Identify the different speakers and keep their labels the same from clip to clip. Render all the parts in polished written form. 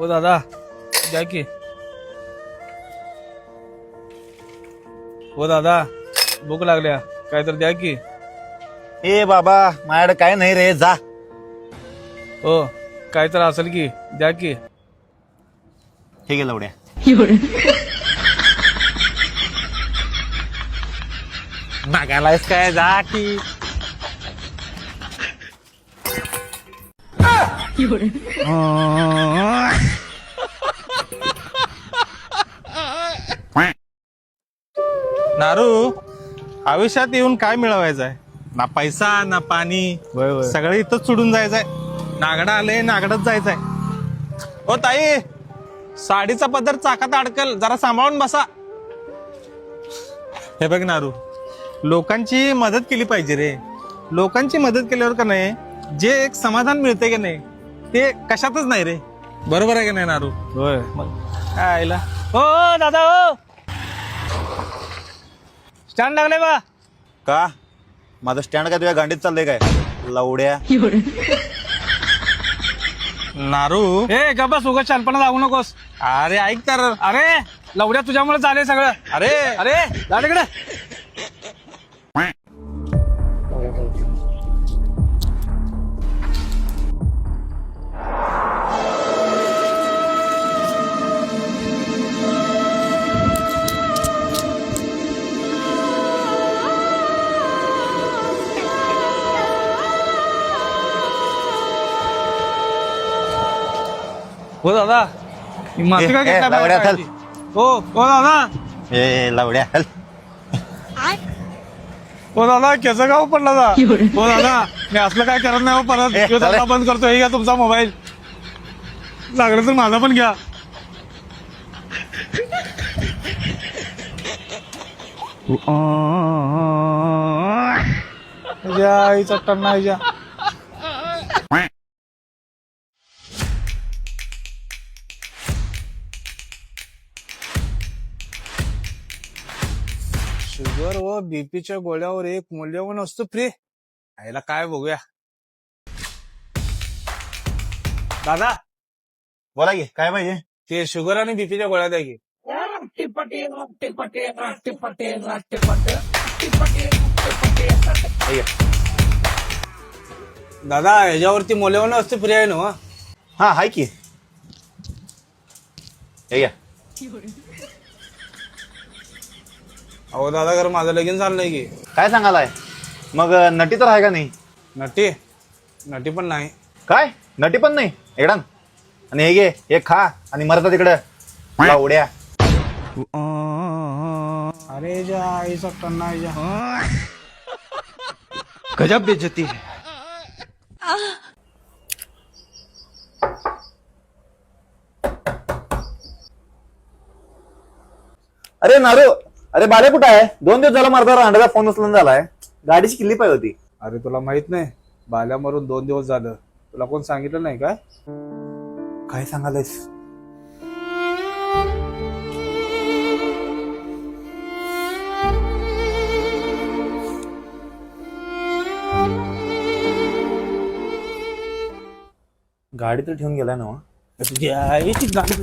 Speaker 1: हो दादा द्या की. हो दादा भूक लागल्या काय तर द्या की.
Speaker 2: ए बाबा माझ्याकडे काय नाही रे जा.
Speaker 1: हो काय तर असेल की द्या की.
Speaker 2: हे गेलं उड्या. मागायलायस काय जा की.
Speaker 3: नारू आयुष्यात येऊन काय मिळवायचं आहे ना पैसा ना पाणी.
Speaker 1: होय होय.
Speaker 3: सगळं इथंच सोडून जायचंय. नागडा आले नागडच जायचंय. हो ताई साडीचा पदर चाकात अडकल जरा सांभाळून बसा. हे बघ नारू लोकांची मदत केली पाहिजे रे. लोकांची मदत केल्यावर का नाही जे एक समाधान मिळते की नाही ते कशातच नाही रे. बरोबर आहे का नाही नारू.
Speaker 1: होय.
Speaker 3: काय आईला
Speaker 1: हो हो, दादा हो स्टँड लागले बा.
Speaker 2: का माझं स्टँड काय तुझ्या गांडीत चाललंय काय लवड्या.
Speaker 3: नारू
Speaker 1: ए गप्पा उगाच शानपणा लागू नकोस.
Speaker 3: अरे ऐक तर.
Speaker 1: अरे लवड्या तुझ्यामुळे झाले सगळं.
Speaker 3: अरे
Speaker 1: अरे जा तिकडे. हो दादा ही माती काय
Speaker 2: ए,
Speaker 1: घेतला
Speaker 2: लावड्या
Speaker 1: बाहेर
Speaker 2: चल.
Speaker 1: खायची? हो हो दादा.
Speaker 2: ए लवड्या हल.
Speaker 1: हो दादा केस गाव पडला दा. हो दादा मी असलं काय करत नाही हो परत.
Speaker 2: ए,
Speaker 1: ह्यो दादा
Speaker 2: चालेल.
Speaker 1: बंद करतो. हे घ्या तुमचा मोबाईल. लागलं तर माझा पण घ्या. आईचा टन्ना आईच्या. शुगर व बीपीच्या गोळ्यावर एक मूल्यवान असतो फ्री. याला काय बघूया. दादा
Speaker 2: बोला की काय पाहिजे.
Speaker 1: ते शुगर आणि बीपीच्या गोळ्या द्या की.
Speaker 2: हे घे.
Speaker 1: दादा ह्याच्यावरती मूल्यवान असतो फ्री आहे ना.
Speaker 2: हा हाय की. हे घ्या.
Speaker 1: अहो दादा खरं माझं लगीन झालं नाही की.
Speaker 2: काय सांगालाय मग नटी तर आहे का नाही.
Speaker 1: नटी नटी पण नाही.
Speaker 2: काय नटी पण नाही एकडान. आणि हे घे हे खा आणि मरता तिकडं लवड्या.
Speaker 1: अरे जा आईचा टन्ना आईच्या.
Speaker 3: गजब बेइज्जती है.
Speaker 2: अरे नारू अरे बाले कुठं आहे. 2 दिवस झाला मरता रांडाचा फोन उचलून झालाय. गाडीची किल्ली पाहिजे होती.
Speaker 1: अरे तुला माहित नाही बाल्या मरून 2 दिवस झालं. तुला कोण सांगितलं नाही काय.
Speaker 2: काय सांगालायस. गाडी तर ठेवून गेलाय ना.
Speaker 1: तुझ्या आईची गाडी.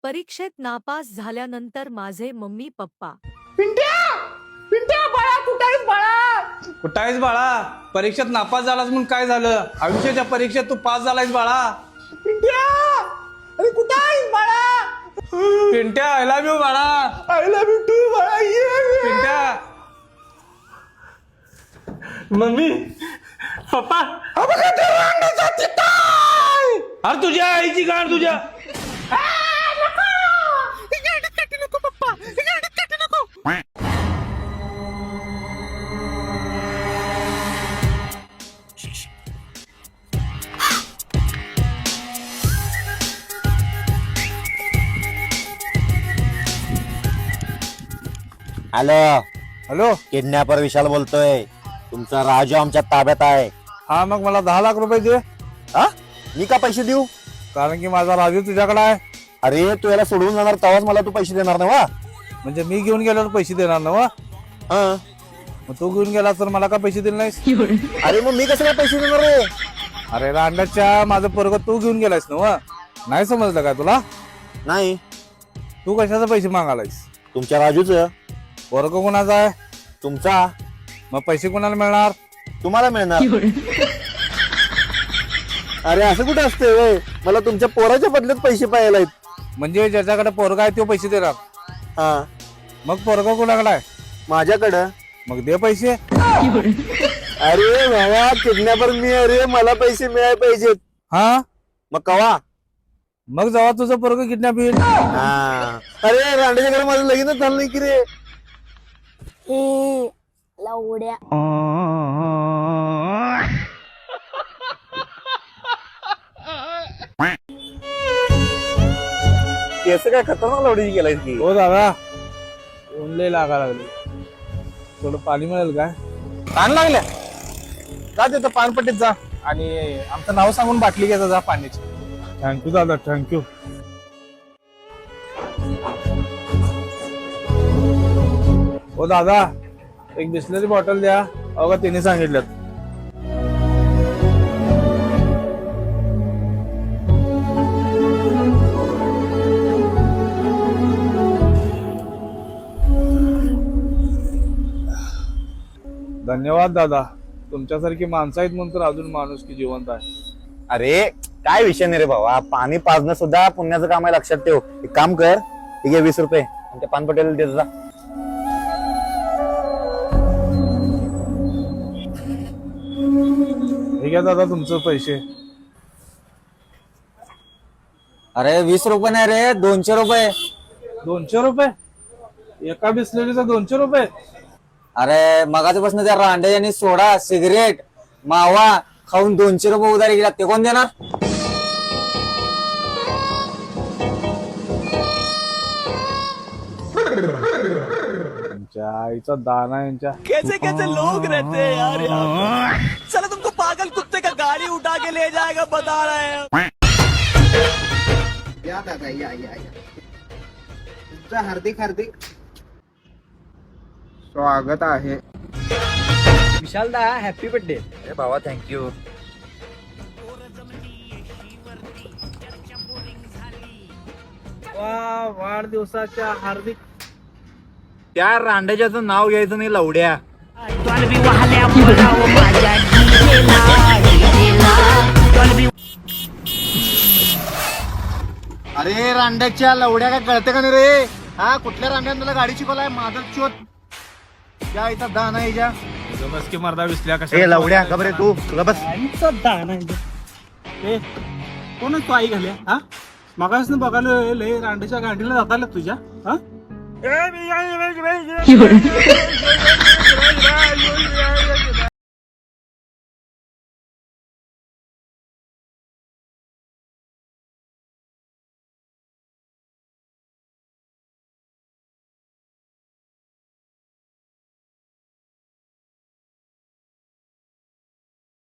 Speaker 4: परीक्षेत नापास झाल्यानंतर माझे मम्मी पप्पा
Speaker 1: कुठं आहेस बाळा. परीक्षेत नापास झालास म्हणून काय झालं. आयुष्याच्या परीक्षेत तू पास झालायस बाळा.
Speaker 2: अरे कुठं आहेस बाळा.
Speaker 1: पिंट्या आय लव्ह यू बाळा.
Speaker 2: आय लव्ह यू टू बाळा.
Speaker 1: पिंट्या
Speaker 3: मम्मी पप्पा
Speaker 1: अरे तुझ्या आईची गाड तुझ्या.
Speaker 2: हॅलो
Speaker 1: हॅलो
Speaker 2: किडनॅपर विशाल बोलतोय. तुमचा राजू आमच्या ताब्यात आहे.
Speaker 1: हा मग मला 10 लाख रुपये दे.
Speaker 2: हा मी का पैसे देऊ.
Speaker 1: कारण की माझा राजू तुझ्याकडे आहे.
Speaker 2: अरे तू याला सोडून जाणार तेव्हाच मला तू पैसे देणार ना वा.
Speaker 1: म्हणजे मी घेऊन गेल्यावर पैसे देणार ना वा. मग तू घेऊन गेला तर मला का पैसे दिले नाहीस?
Speaker 2: अरे मग मी कसं काय पैसे देणार रे?
Speaker 1: अरे रांडाच्या माझं पोरग तू घेऊन गेलायस ना व? नाही समजलं का तुला?
Speaker 2: नाही,
Speaker 1: तू कशाचे पैसे मागालायस?
Speaker 2: तुमच्या राजूचं.
Speaker 1: पोरग कोणाचा आहे?
Speaker 2: तुमचा.
Speaker 1: मग पैसे कोणाला मिळणार?
Speaker 2: तुम्हाला मिळणार. अरे असं कुठं असतंय व्हय? मला तुमच्या पोराच्या बदल्यात पैसे पाहिजे आहेत.
Speaker 1: म्हणजे ज्याच्याकडे पोरगा आहे तो पैसे देणार.
Speaker 2: हा,
Speaker 1: मग पोरगा कोणाकडे आहे?
Speaker 2: माझ्याकडं.
Speaker 1: मग दे पैसे.
Speaker 2: अरे बाबा, किडनॅपर मी. अरे मला पैसे मिळायला पाहिजेत.
Speaker 1: हा,
Speaker 2: मग कवा?
Speaker 1: मग जेव्हा तुझं पोरग किडनॅप होईल.
Speaker 2: हा. अरे रांडेच्या घरी माझं लगीनच झालं नाही की रे.
Speaker 5: लवड्या
Speaker 2: केस काय खतरनाक लवडीची गेलाय की.
Speaker 1: हो दादा, ऊन लय लागा लागले. थोडं पाणी मिळेल काय?
Speaker 3: ताण लागल्या जा तिथं पानपट्टीत जा आणि आमचं नाव सांगून बाटली घ्यायचा जा पाण्याची.
Speaker 1: थँक्यू दादा, थँक्यू. हो दादा, एक बिस्लरी बॉटल द्या. अगं तिने सांगितलं. धन्यवाद दादा. तुमच्यासारखी माणसं आहेत म्हणून तर अजून माणूस की जिवंत आहे.
Speaker 2: अरे काय विषय नाही रे भावा. पाणी पाजणं सुद्धा पुण्याचं काम आहे, लक्षात ठेव. एक काम कर, ठीक आहे, 20 रुपये आणि त्या पानपटेला देत जा.
Speaker 1: ठीक आहे दादा, तुमचं पैसे.
Speaker 6: अरे 20 रुपये नाही रे, 200 रुपये.
Speaker 1: 200 रुपये? एका बिस्लरीचा 200 रुपये?
Speaker 6: अरे मगाच्यापासून त्या रांडे सोडा, सिगरेट, मावा खाऊन 200 रुपये उधारी गेला, ते कोण देणार?
Speaker 1: यांच्या आईचा दाना यांच्या.
Speaker 7: कैसे कैसे लोग रहते हैं यार यहाँ पे। चलो तुमको पागल कुत्ते का गाड़ी उठा के ले जाएगा, बता रहे हैं।
Speaker 8: या दादा, या या या. तुमचं हार्दिक हार्दिक स्वागत आहे.
Speaker 7: विशाल दा, हॅपी बर्थडे.
Speaker 2: अरे भावा, थँक्यू.
Speaker 1: वाढदिवसाच्या हार्दिक.
Speaker 2: त्या रांडेच्याचं नाव घ्यायचं नाही, लवड्या. अरे रांड्याच्या लवड्या, काय कळतं का नाही रे? हा, कुठल्या रांड्यानं तुला गाडी शिकवलाय? माझं चोत त्या इथं दाना आहे ज्या.
Speaker 1: बस की मर्दा विसल्या
Speaker 2: ए लवड्या, खबर तू तुला बस.
Speaker 3: कोण तू आई घाल्या? हा, मगापासून बघायला लय रांडेच्या गांडीला जाताला तुझ्या. हा